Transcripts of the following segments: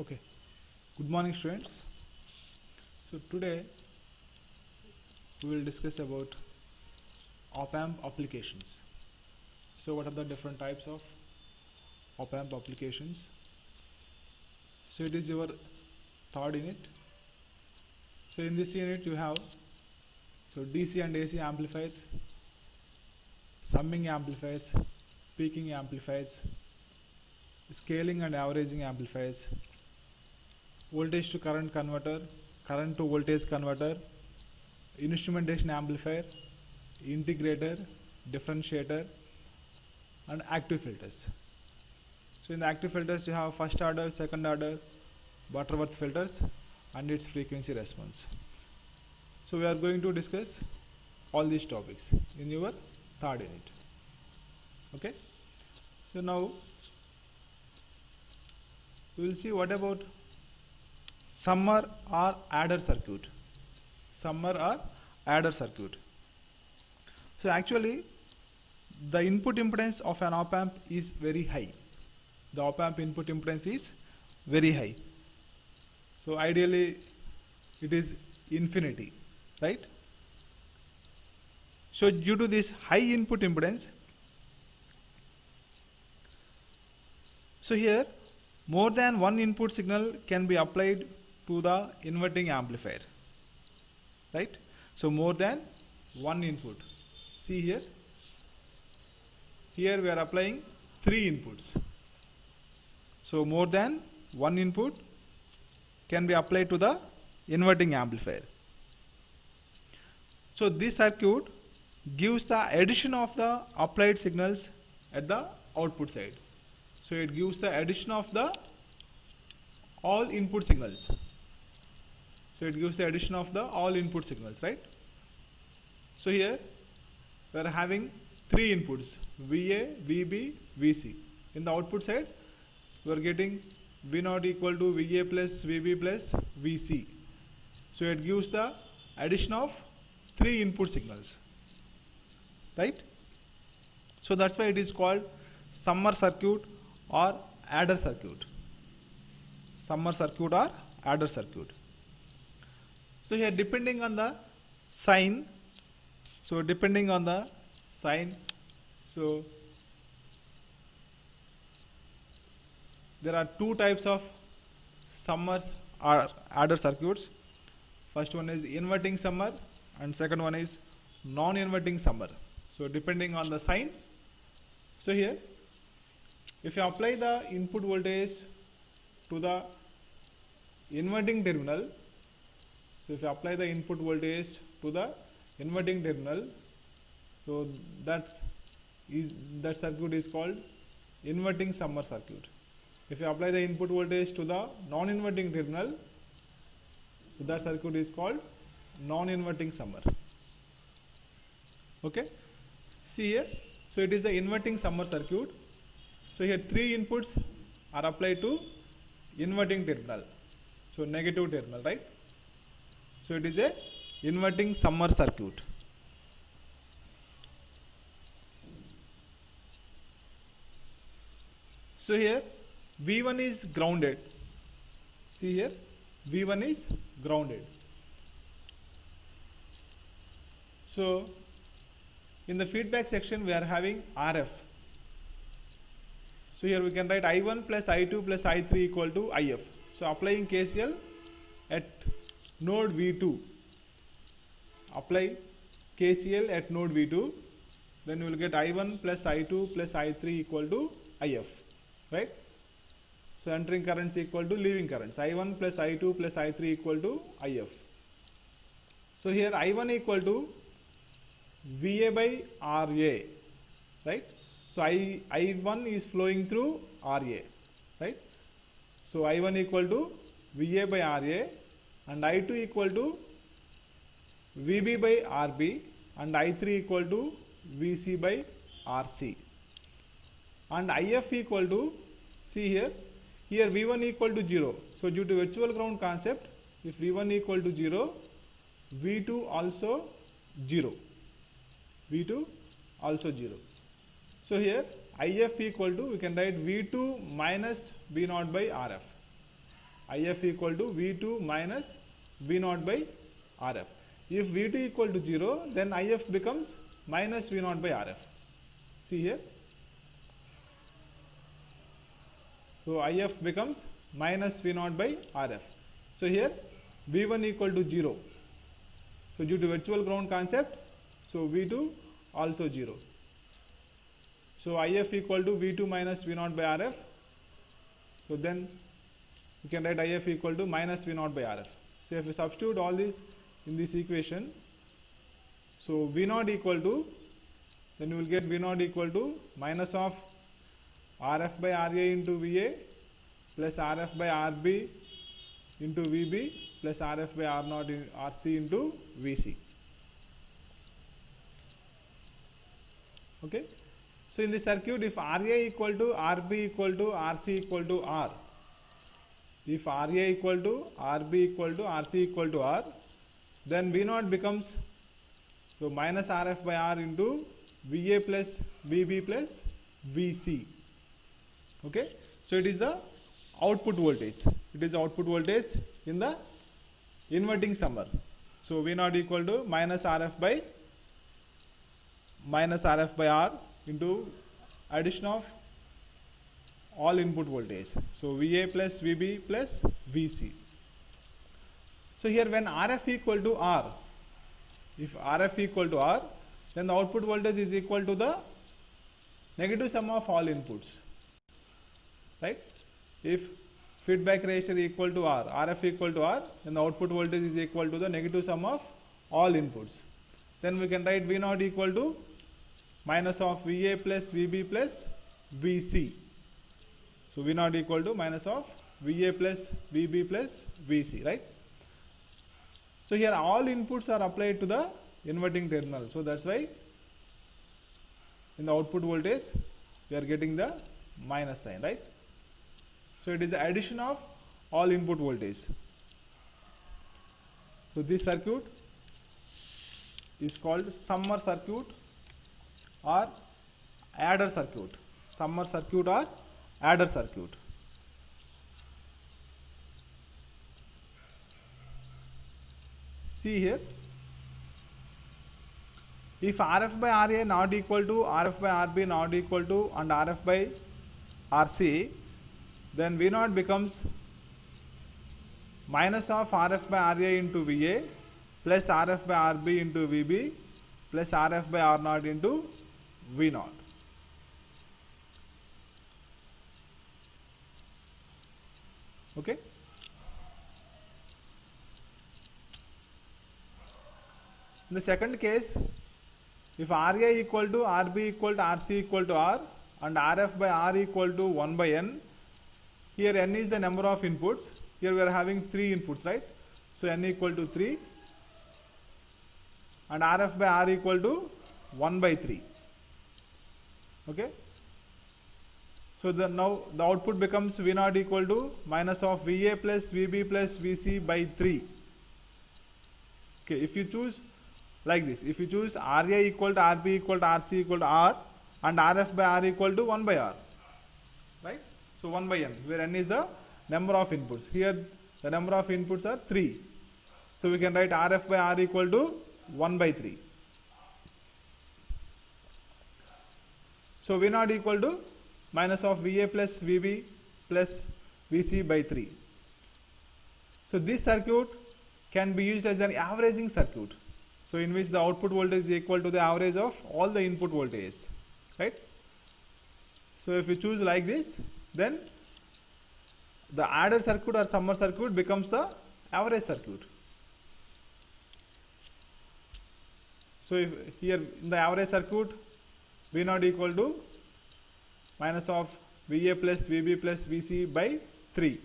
Okay, good morning students. So today we will discuss about op-amp applications. So what are the different types of op-amp applications? So it is your third unit. So in this unit you have DC and AC amplifiers, summing amplifiers, peaking amplifiers, scaling and averaging amplifiers, voltage to current converter, current to voltage converter, instrumentation amplifier, integrator, differentiator, and active filters. So in the active filters you have first order, second order, Butterworth filters and its frequency response. So we are going to discuss all these topics in your third unit. Okay. So now we will see what about summer or adder circuit. Summer or adder circuit. So actually the input impedance of an op amp is very high. The op amp input impedance is very high. So ideally it is infinity, right? So due to this high input impedance, so here more than one input signal can be applied to the inverting amplifier, right? So more than one input. See here we are applying 3 inputs. So more than one input can be applied to the inverting amplifier. So this circuit gives the addition of the applied signals at the output side. So it gives the addition of the all input signals. So it gives the addition of the all input signals, right? So here we are having 3 inputs, VA, VB, VC. In the output side we are getting V0 equal to VA plus VB plus VC. So it gives the addition of 3 input signals, right? So that's why it is called summer circuit or adder circuit. Summer circuit or adder circuit. So here depending on the sign, so there are 2 types of summers or adder circuits. First one is inverting summer and second one is non-inverting summer. So depending on the sign, so here if you apply the input voltage to the inverting terminal, so if you apply the input voltage to the inverting terminal, so that circuit is called inverting summer circuit. If you apply the input voltage to the non-inverting terminal, so that circuit is called non-inverting summer. Okay. See here, so it is the inverting summer circuit. So here 3 inputs are applied to inverting terminal. So negative terminal, right? So it is a inverting summer circuit. So here V1 is grounded. See here V1 is grounded. So in the feedback section we are having RF. So here we can write I1 plus I2 plus I3 equal to IF. So applying KCL at node V2. Apply KCL at node V2. Then you will get I1 plus I2 plus I3 equal to IF. Right? So entering currents equal to leaving currents. I1 plus I2 plus I3 equal to IF. So here I1 equal to VA by RA. Right? So I1 is flowing through RA. Right? So I1 equal to VA by RA and I2 equal to VB by RB and I3 equal to VC by RC. And IF equal to, see here V1 equal to 0. So due to virtual ground concept, if V1 equal to 0, V2 also 0. V2 also 0. So here IF equal to, we can write V2 minus V0 by RF. IF equal to V2 minus V0 by RF. If V2 equal to 0, then IF becomes minus V0 by RF. See here. So IF becomes minus V0 by RF. So here V1 equal to 0. So due to virtual ground concept, so V2 also 0. So IF equal to V2 minus V0 by RF. So then we can write IF equal to minus V0 by RF. So if we substitute all this in this equation, so V0 equal to, then you will get V0 equal to minus of RF by RA into VA plus RF by RB into VB plus RF by R0 in RC into VC. Okay. So in the circuit, if RA equal to RB equal to RC equal to R, if RA equal to RB equal to RC equal to R, then V0 becomes so minus RF by R into VA plus VB plus VC. Okay. So it is the output voltage. It is output voltage in the inverting summer. So V0 equal to minus RF by R into addition of all input voltage. So VA plus VB plus VC. So here when RF equal to R, if RF equal to R, then the output voltage is equal to the negative sum of all inputs. Right? If feedback resistor equal to R, RF equal to R, then the output voltage is equal to the negative sum of all inputs. Then we can write V0 equal to minus of VA plus VB plus VC. So V0 equal to minus of VA plus VB plus VC, right? So here all inputs are applied to the inverting terminal. So that's why in the output voltage we are getting the minus sign, right? So it is the addition of all input voltage. So this circuit is called summer circuit or adder circuit. Summer circuit or adder circuit. See here, if RF by RA not equal to RF by RB not equal to and RF by RC, then V0 becomes minus of RF by RA into VA plus RF by RB into VB plus RF by R0 into V0. Okay. In the second case, if RA equal to RB equal to RC equal to R and RF by R equal to 1 by N, here N is the number of inputs. Here we are having 3 inputs, right? So N equal to 3 and RF by R equal to 1 by 3. Okay. So now the output becomes V0 equal to minus of VA plus VB plus VC by 3. Okay. If you choose like this, if you choose RA equal to RB equal to RC equal to R and RF by R equal to 1 by R, right? So 1 by N, where N is the number of inputs. Here the number of inputs are 3. So we can write RF by R equal to 1 by 3. So V0 equal to minus of VA plus VB plus VC by 3. So this circuit can be used as an averaging circuit. So in which the output voltage is equal to the average of all the input voltages, right? So if you choose like this, then the adder circuit or summer circuit becomes the average circuit. So if here in the average circuit, V0 equal to minus of VA plus VB plus VC by 3.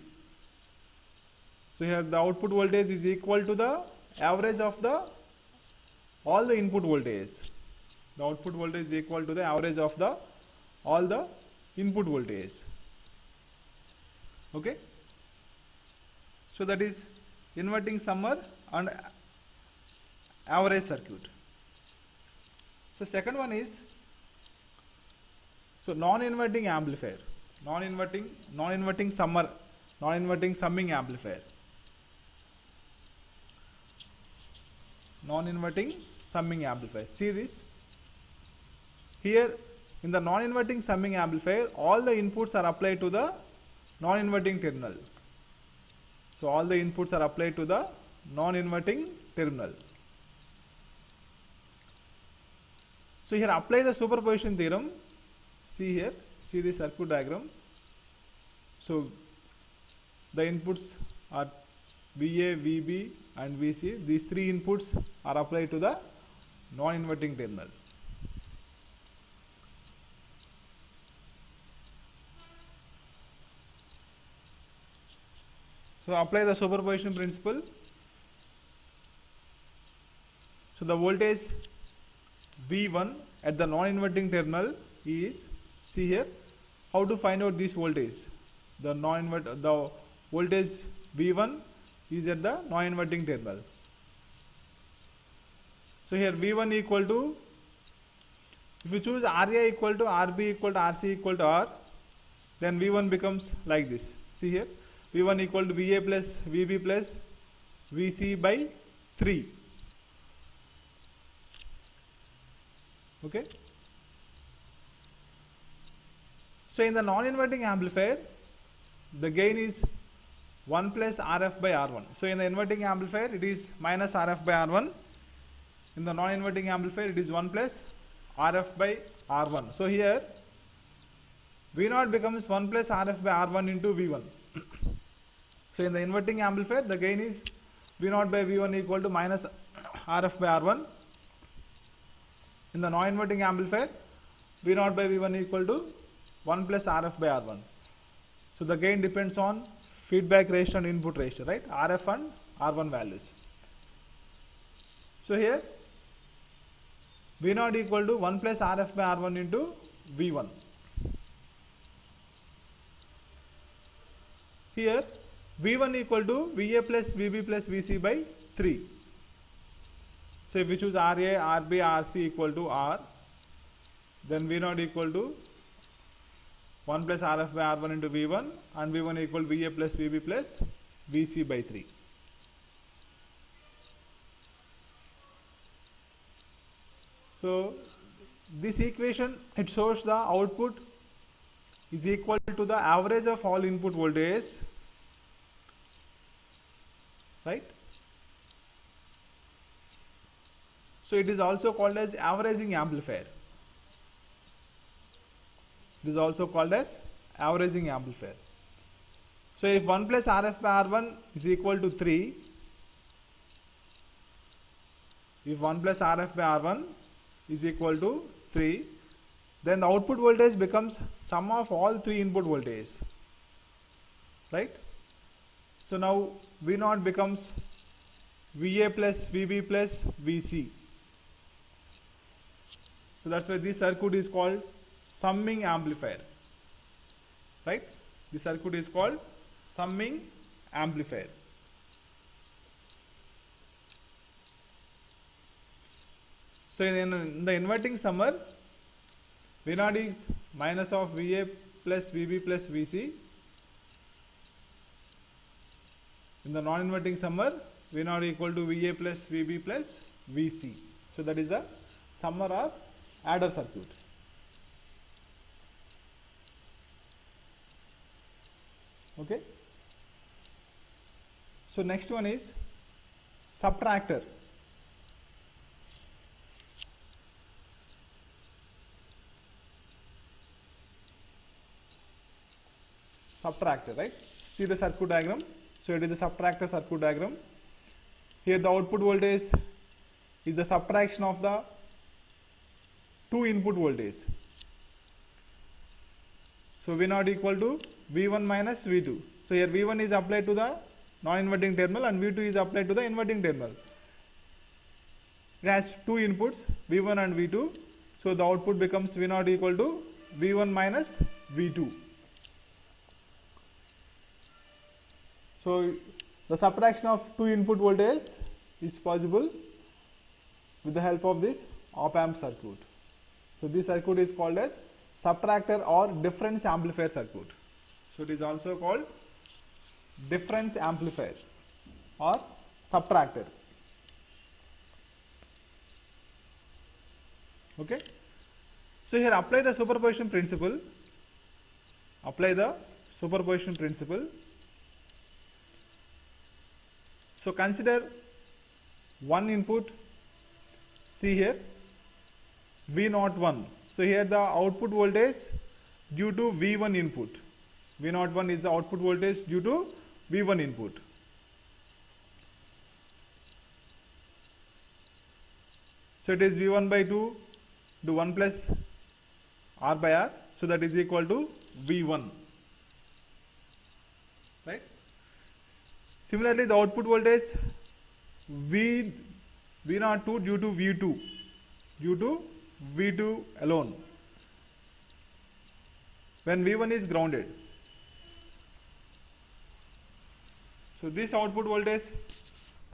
So here the output voltage is equal to the average of the all the input voltages. The output voltage is equal to the average of the all the input voltages. Okay. So that is inverting summer and average circuit. So second one is non-inverting amplifier. Non-inverting summer non-inverting summing amplifier. Non-inverting summing amplifier. See this? Here in the non-inverting summing amplifier, all the inputs are applied to the non-inverting terminal. So all the inputs are applied to the non-inverting terminal. So here apply the superposition theorem. See here, see the circuit diagram. So the inputs are VA, VB and VC. These three inputs are applied to the non-inverting terminal. So apply the superposition principle. So the voltage V1 at the non-inverting terminal is, see here, how to find out this voltage? The voltage V1 is at the non-inverting terminal. So here V1 equal to, if you choose RA equal to RB equal to RC equal to R, then V1 becomes like this. See here, V1 equal to VA plus VB plus VC by 3. Okay. So in the non-inverting amplifier, the gain is 1 plus RF by R1. So in the inverting amplifier, it is minus RF by R1. In the non-inverting amplifier, it is 1 plus RF by R1. So here, V0 becomes 1 plus RF by R1 into V1. So in the inverting amplifier, the gain is V0 by V1 equal to minus RF by R1. In the non-inverting amplifier, V0 by V1 equal to 1 plus RF by R1. So the gain depends on feedback ratio and input ratio, right? RF and R1 values. So here, V0 equal to 1 plus RF by R1 into V1. Here, V1 equal to VA plus VB plus VC by 3. So if we choose RA, RB, RC equal to R, then V0 equal to 1 plus RF by R1 into V1 and V1 equal to VA plus VB plus VC by 3. So this equation, it shows the output is equal to the average of all input voltage, right? So it is also called as averaging amplifier. It is also called as averaging amplifier. So if 1 plus RF by R1 is equal to 3, if 1 plus RF by R1 is equal to 3, then the output voltage becomes sum of all three input voltages, right? So now V0 becomes VA plus VB plus VC. So that's why this circuit is called summing amplifier, right? This circuit is called summing amplifier. So in the inverting summer, V0 is minus of VA plus VB plus VC. In the non-inverting summer, V0 equal to VA plus VB plus VC. So that is the summer or adder circuit. Okay. So next one is subtractor. Subtractor, right? See the circuit diagram. So it is a subtractor circuit diagram. Here the output voltage is the subtraction of the two input voltage. So V0 equal to V1 minus V2. So here V1 is applied to the non-inverting terminal and V2 is applied to the inverting terminal. It has two inputs, V1 and V2. So the output becomes V0 equal to V1 minus V2. So the subtraction of two input voltage is possible with the help of this op-amp circuit. So this circuit is called as subtractor or difference amplifier circuit. So it is also called difference amplifier or subtractor. Okay, so here apply the superposition principle. Apply the superposition principle. So consider one input. See here, V01. So here the output voltage due to V1 input. V01 is the output voltage due to V1 input. So it is V1 by 2, do 1 plus R by R. So that is equal to V1. Right? Similarly, the output voltage V02 due to V2 alone. When V1 is grounded. So this output voltage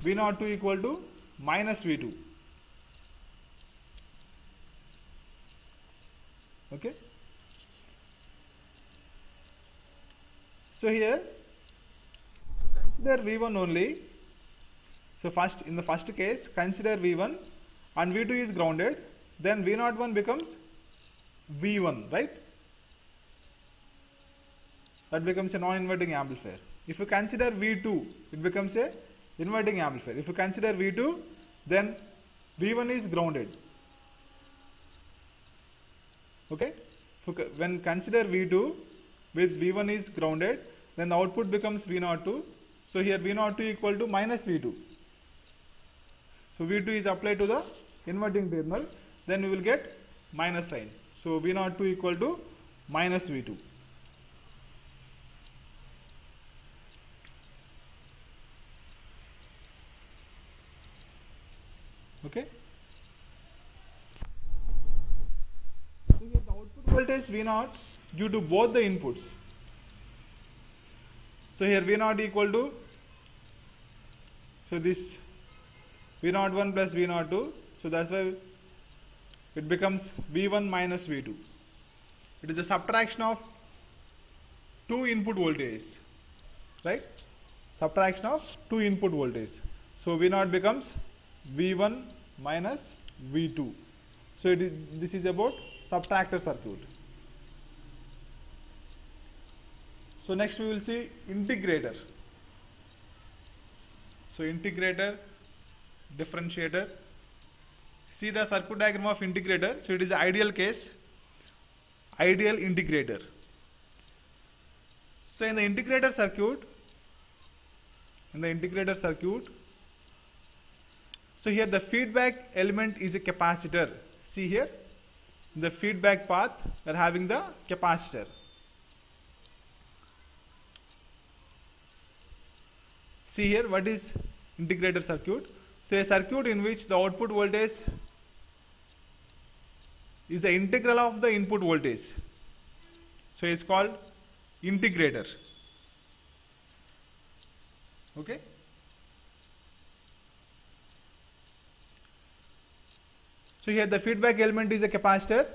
V02 equal to minus V2. Okay. So here consider V1 only. So first, in the first case, consider V1 and V2 is grounded, then V01 becomes V1, right? That becomes a non-inverting amplifier. If you consider V2, it becomes a inverting amplifier. If you consider V2, then V1 is grounded. Okay? When consider V2 with V1 is grounded, then the output becomes V02. So here V02 equal to minus V2. So V2 is applied to the inverting terminal, then we will get minus sign. So V02 equal to minus V2. Okay. So here the output voltage V0 due to both the inputs. So here V0 equal to, so this V01 plus V02, so that's why it becomes V1 minus V2. It is a subtraction of two input voltages, right? Subtraction of two input voltages. So V0 becomes V1 minus V2. So this is about subtractor circuit. So next we will see integrator. So integrator, differentiator. See the circuit diagram of integrator. So it is ideal case, ideal integrator. So in the integrator circuit, so here the feedback element is a capacitor. See here, in the feedback path we are having the capacitor. See here, what is integrator circuit? So a circuit in which the output voltage is the integral of the input voltage. So it's called integrator. Okay. So here the feedback element is a capacitor.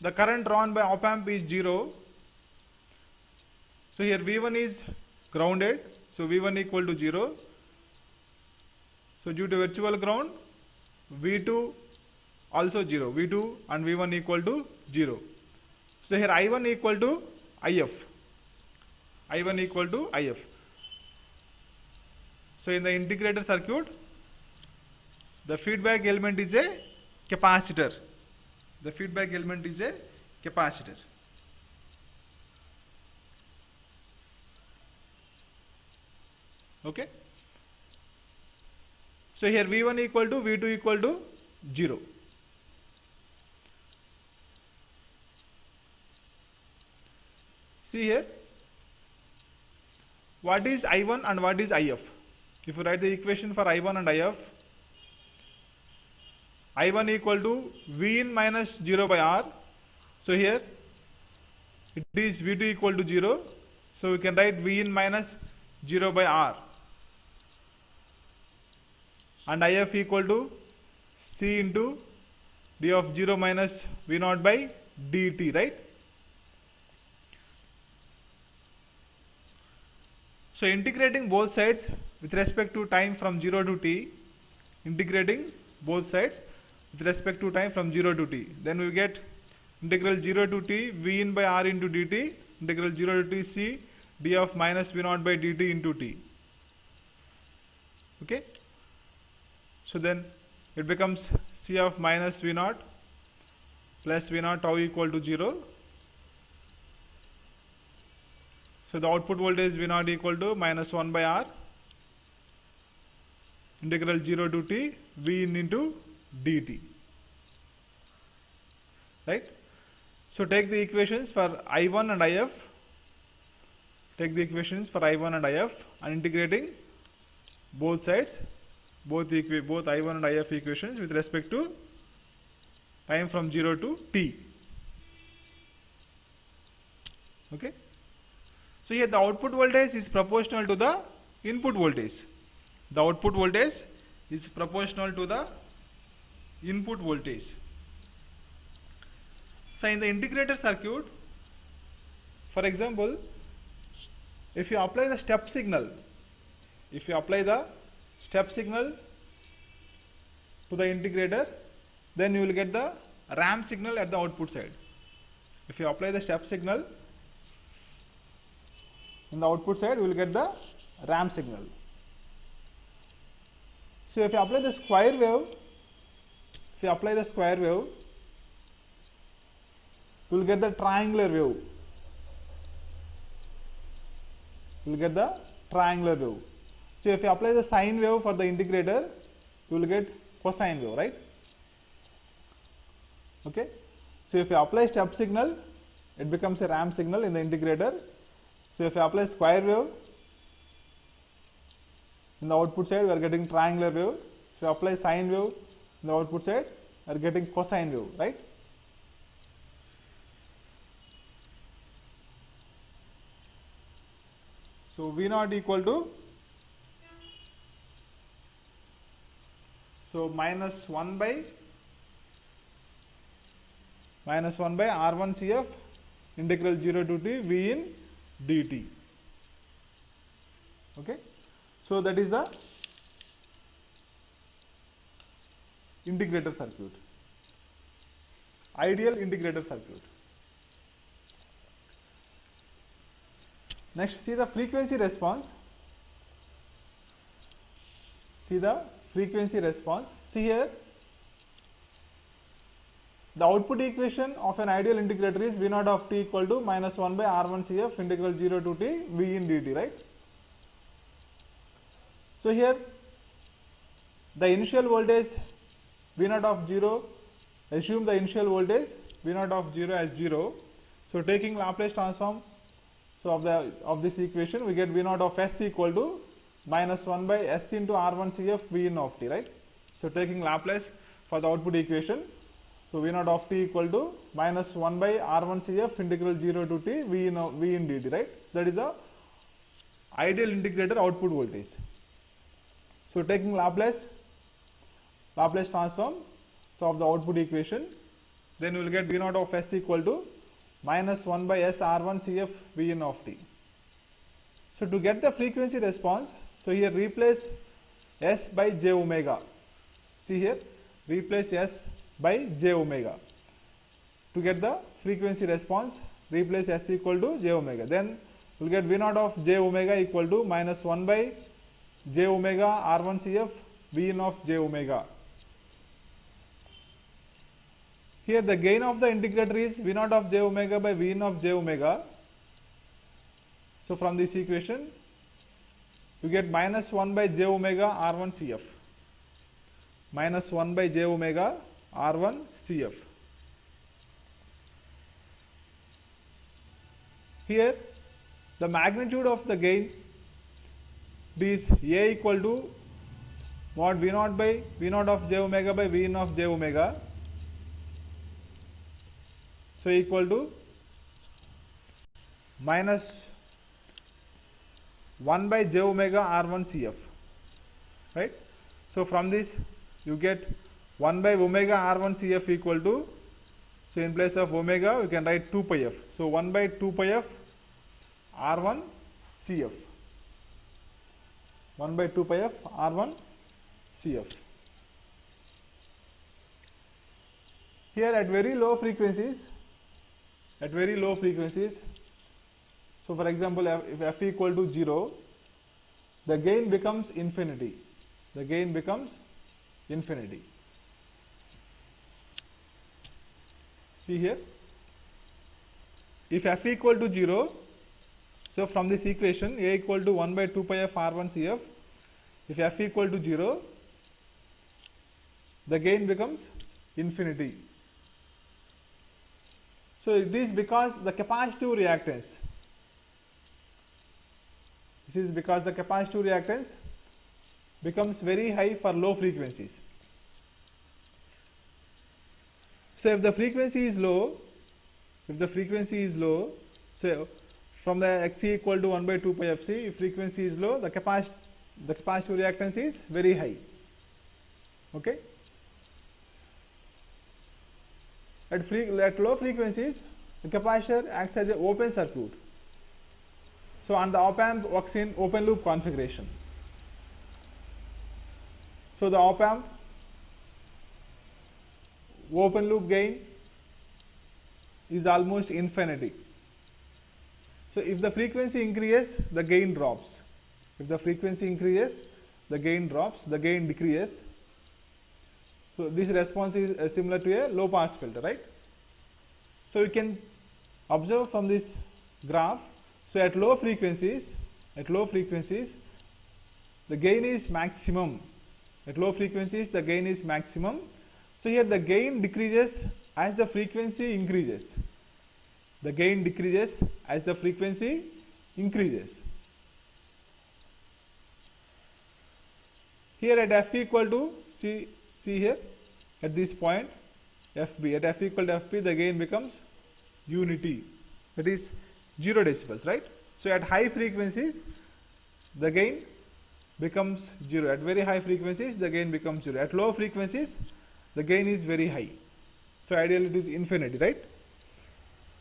The current drawn by op amp is 0. So here V1 is grounded. So V1 equal to 0. So due to virtual ground, V2 also 0. V2 and V1 equal to 0. So here I1 equal to IF. I1 equal to IF. So in the integrator circuit, the feedback element is a capacitor. The feedback element is a capacitor. Okay. So here V1 equal to V2 equal to 0. See here, what is I1 and what is IF? If you write the equation for I1 and IF, I1 equal to V in minus 0 by R. So here it is V2 equal to 0. So we can write V in minus 0 by R. And IF equal to C into D of 0 minus V0 by dt, right? So integrating both sides with respect to time from 0 to t, integrating both sides with respect to time from 0 to t, then we get integral 0 to t v in by r into dt, integral 0 to t c d of minus v naught by dt into t. Okay, so then it becomes c of minus v naught plus v naught tau equal to 0. So the output voltage v naught equal to minus 1 by r integral 0 to t v in into dt, right? So take the equations for I1 and IF, take the equations for I1 and IF and integrating both sides, both I1 and IF equations with respect to time from 0 to t. Okay, so here the output voltage is proportional to the input voltage. The output voltage is proportional to the input voltage. So in the integrated circuit, for example, if you apply the step signal, to the integrator, then you will get the ramp signal at the output side. If you apply the step signal in the output side, we will get the ramp signal. So if you apply the square wave, you will get the triangular wave. So if you apply the sine wave for the integrator, you will get cosine wave, right? Okay. So if you apply step signal, it becomes a ramp signal in the integrator. So if you apply square wave in the output side, we are getting triangular wave. If you apply sine wave in the output side, we are getting cosine wave, right? So V naught equal to, so minus 1 by R1 CF integral 0 to t V in dt. Okay, so that is the integrator circuit, ideal integrator circuit. Next, see the frequency response. See here, the output equation of an ideal integrator is V naught of t equal to minus 1 by R1 CF integral 0 to t V in dt, right? So here, the initial voltage V naught of 0, assume the initial voltage V naught of 0 as 0. So taking Laplace transform, so of this equation, we get V naught of S equal to minus 1 by S into R1 CF V in of t, right? So taking Laplace for the output equation, so V naught of t equal to minus 1 by R1 CF integral 0 to t V in dt, right? That is the ideal integrator output voltage. So taking Laplace transform, so of the output equation, then we will get V naught of S equal to minus 1 by S R1 CF V in of t. So to get the frequency response, so here replace S by j omega. See here, replace S by j omega. To get the frequency response, replace S equal to j omega. Then we will get V naught of j omega equal to minus 1 by j omega R1 CF V in of j omega. Here the gain of the integrator is V naught of j omega by V in of j omega. So from this equation, you get minus 1 by j omega R1 CF. Minus 1 by j omega R1 CF. Here the magnitude of the gain is A equal to mod V naught by V naught of j omega by V in of j omega. So equal to minus 1 by j omega R1 CF, right? So from this you get 1 by omega R1 CF equal to, so in place of omega we can write 2 pi f. So 1 by 2 pi f R1 CF. 1 by 2 pi f R1 CF. Here at very low frequencies, so for example, if f equal to 0, the gain becomes infinity. The gain becomes infinity. See here, if f equal to 0, so from this equation a equal to 1 by 2 pi f R1 CF, if f equal to 0, the gain becomes infinity. So it is because the capacitive reactance, this is because the capacitive reactance becomes very high for low frequencies. So if the frequency is low, so from the Xc equal to 1 by 2 pi Fc, if frequency is low, the capacitive reactance is very high. Okay. At low frequencies, the capacitor acts as an open circuit. So, and the op-amp works in open loop configuration. So, the op-amp open loop gain is almost infinity. So, if the frequency increases, the gain drops. If the frequency increases, the gain drops, the gain decreases. So, this response is similar to a low pass filter, right? So, you can observe from this graph. So, at low frequencies, the gain is maximum. At low frequencies, the gain is maximum. So, here the gain decreases as the frequency increases. The gain decreases as the frequency increases. Here at f equal to, see here, at this point, FB, at f equal to FB, the gain becomes unity, that is 0 decibels, right? So at high frequencies, the gain becomes 0. At very high frequencies, the gain becomes 0. At low frequencies, the gain is very high. So ideally it is infinity, right?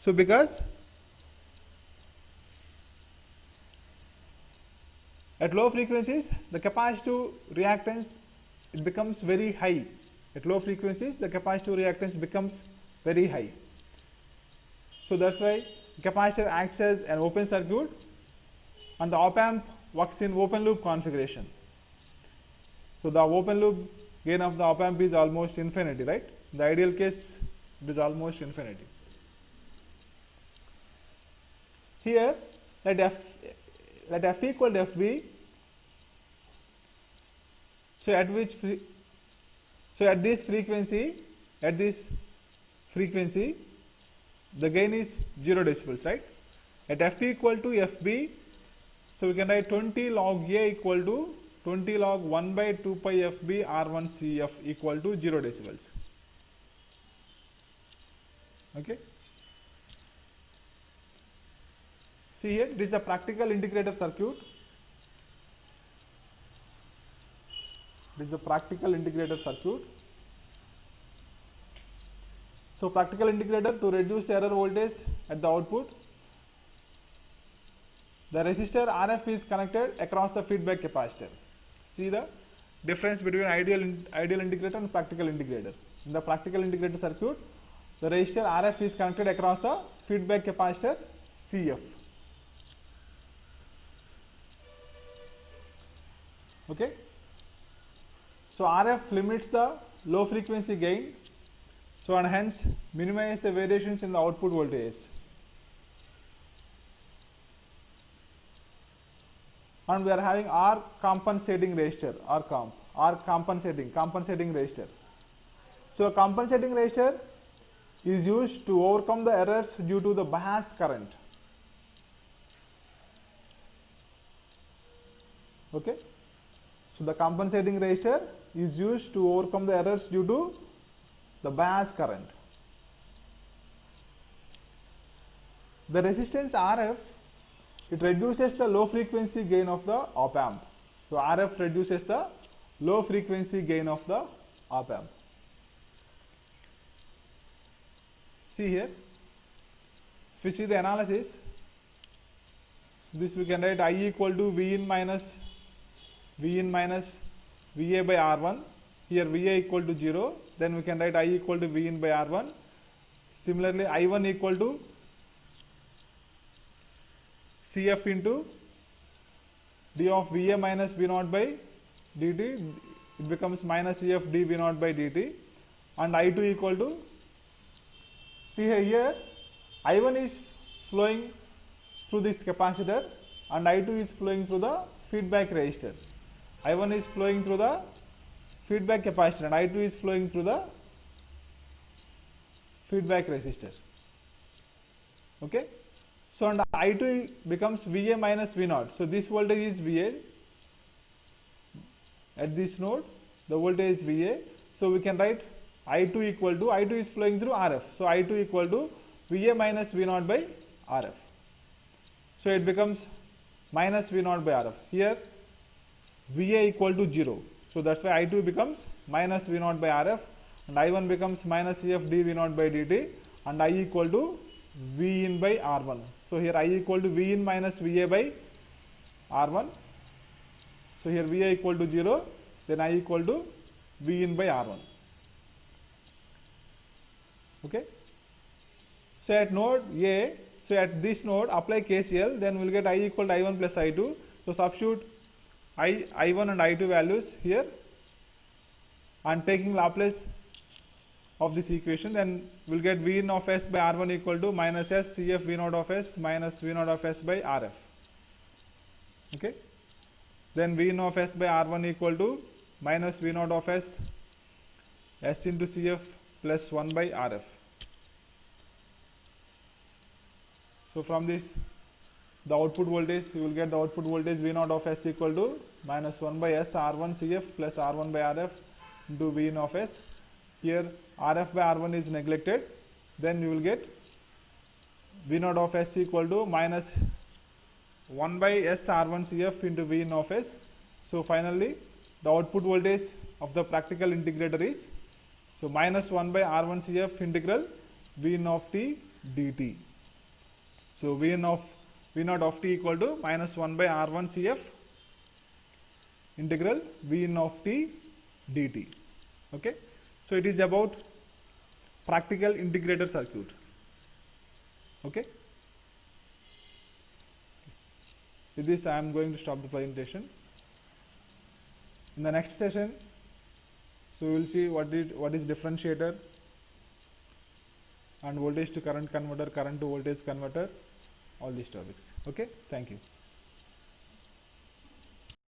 So because at low frequencies, the capacitive reactance, it becomes very high. At low frequencies, the capacitive reactance becomes very high. So that's why capacitor acts as an open circuit and the op-amp works in open loop configuration. So the open loop gain of the op-amp is almost infinity, right? In the ideal case, it is almost infinity. Here, let f equal to fb. So at this frequency, the gain is 0 decibels, right? At f equal to fb, so we can write 20 log a equal to 20 log 1 by 2 pi fb r1 cf equal to 0 decibels. Okay. See here, this is a practical integrator circuit. So practical integrator, to reduce the error voltage at the output, the resistor RF is connected across the feedback capacitor. See the difference between ideal integrator and practical integrator. In the practical integrator circuit, the resistor RF is connected across the feedback capacitor CF. Okay. So RF limits the low frequency gain, so and hence minimize the variations in the output voltage. And we are having R compensating resistor, R compensating resistor. So a compensating resistor is used to overcome the errors due to the bias current. Okay. So the compensating resistor is used to overcome the errors due to the bias current. The resistance RF, it reduces the low frequency gain of the op-amp. So RF reduces the low frequency gain of the op-amp. See here, if we see the analysis, this we can write I equal to V in minus V in minus VA by R1. Here VA equal to 0, then we can write I equal to V in by R1. Similarly, I1 equal to CF into d of VA minus V0 by dt. It becomes minus CF d V0 by dt. And I2 equal to, see here I1 is flowing through this capacitor and I2 is flowing through the feedback resistor. I1 is flowing through the feedback capacitor and I2 is flowing through the feedback resistor. Okay. So and I2 becomes VA minus V0. So this voltage is VA. At this node, the voltage is VA. So we can write I2 equal to, I2 is flowing through RF. So I2 equal to VA minus V0 by RF. So it becomes minus V0 by RF. Here VA equal to 0. So that's why I2 becomes minus V0 by RF and I1 becomes minus CF d V0 by dt and I equal to V in by R1. So here I equal to V in minus VA by R1. So here VA equal to 0, then I equal to V in by R1. Okay. So at node A, so at this node apply KCL, then we'll get I equal to I1 plus I2. So substitute I1 and I2 values here and taking Laplace of this equation, then we'll get V in of S by R1 equal to minus S CF V0 of S minus V0 of S by RF. Okay. Then V in of S by R1 equal to minus V0 of S S into CF plus 1 by RF. So from this, the output voltage, you will get the output voltage V0 of S equal to minus 1 by S R1 CF plus R1 by RF into V in of S. Here RF by R1 is neglected, then you will get V0 of S equal to minus 1 by S R1 CF into V in of S. So finally, the output voltage of the practical integrator is, so minus 1 by R1 CF integral V in of t dt. So V0 of t equal to minus 1 by R1 CF integral V in of t dt. Okay. So it is about practical integrator circuit. Okay. With this I am going to stop the presentation. In the next session, so we will see what is differentiator and voltage to current converter, current to voltage converter, all these topics. Okay. Thank you.